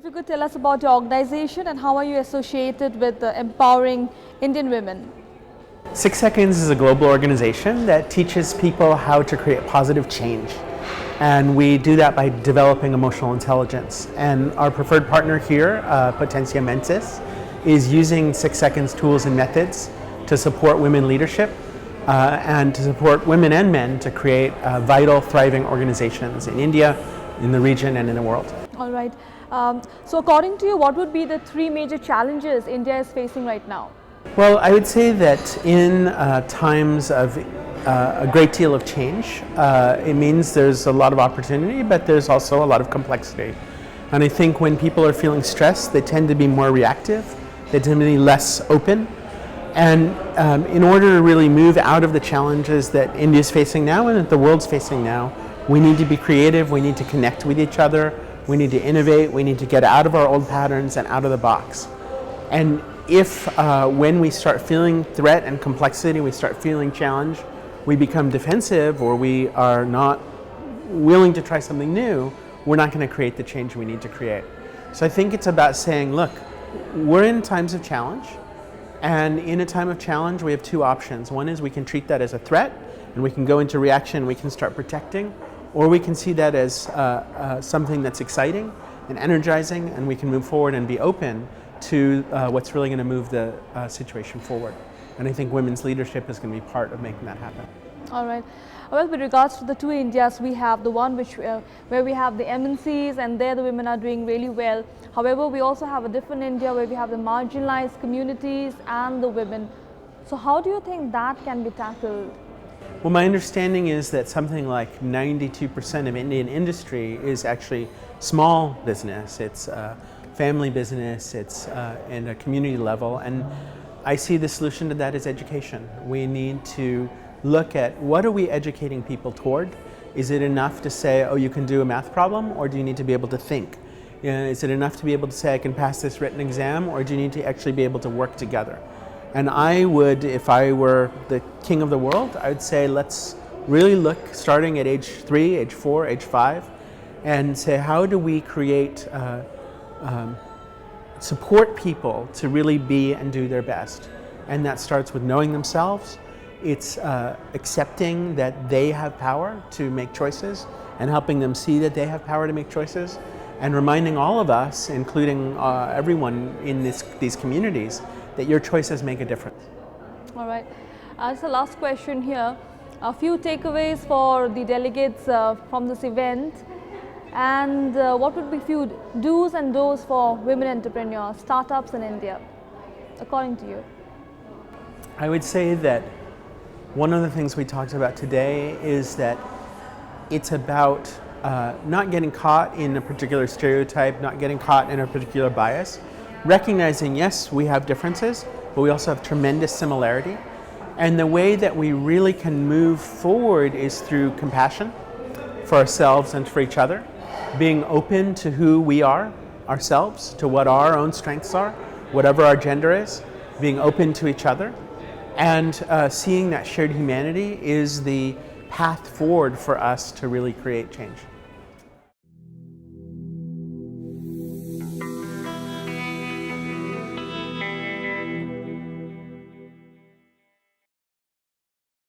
If you could tell us about your organization and how are you associated with empowering Indian women? 6 Seconds is a global organization that teaches people how to create positive change. And we do that by developing emotional intelligence. And our preferred partner here, Potentia Mentis, is using 6 Seconds tools and methods to support women leadership and to support women and men to create vital, thriving organizations in India, in the region, and in the world. All right. So according to you, what would be the 3 major challenges India is facing right now? Well, I would say that in times of a great deal of change, it means there's a lot of opportunity, but there's also a lot of complexity. And I think when people are feeling stressed, they tend to be more reactive, they tend to be less open. And in order to really move out of the challenges that India is facing now and that the world's facing now, we need to be creative, we need to connect with each other, we need to innovate, we need to get out of our old patterns and out of the box. And if when we start feeling threat and complexity, we start feeling challenge, we become defensive or we are not willing to try something new, we're not going to create the change we need to create. So I think it's about saying, look, we're in times of challenge, and in a time of challenge we have 2 options. One is we can treat that as a threat and we can go into reaction, we can start protecting, or we can see that as something that's exciting and energizing, and we can move forward and be open to what's really going to move the situation forward. And I think women's leadership is going to be part of making that happen. All right. Well, with regards to the 2 Indias, we have the one where we have the MNCs and there the women are doing really well. However, we also have a different India where we have the marginalized communities and the women. So how do you think that can be tackled? Well, my understanding is that something like 92% of Indian industry is actually small business. It's family business, it's in a community level, and I see the solution to that as education. We need to look at what are we educating people toward? Is it enough to say, oh, you can do a math problem, or do you need to be able to think? Is it enough to be able to say I can pass this written exam, or do you need to actually be able to work together? And I would, if I were the king of the world, I would say let's really look starting at age 3, age 4, age 5, and say how do we create, support people to really be and do their best. And that starts with knowing themselves. It's accepting that they have power to make choices and helping them see that they have power to make choices, and reminding all of us, including everyone in these communities, that your choices make a difference. All right. As the last question here, a few takeaways for the delegates from this event, and what would be few do's and don'ts for women entrepreneurs, startups in India, according to you? I would say that one of the things we talked about today is that it's about not getting caught in a particular stereotype, not getting caught in a particular bias, recognizing, yes, we have differences, but we also have tremendous similarity. And the way that we really can move forward is through compassion for ourselves and for each other, being open to who we are ourselves, to what our own strengths are, whatever our gender is, being open to each other, and seeing that shared humanity is the path forward for us to really create change.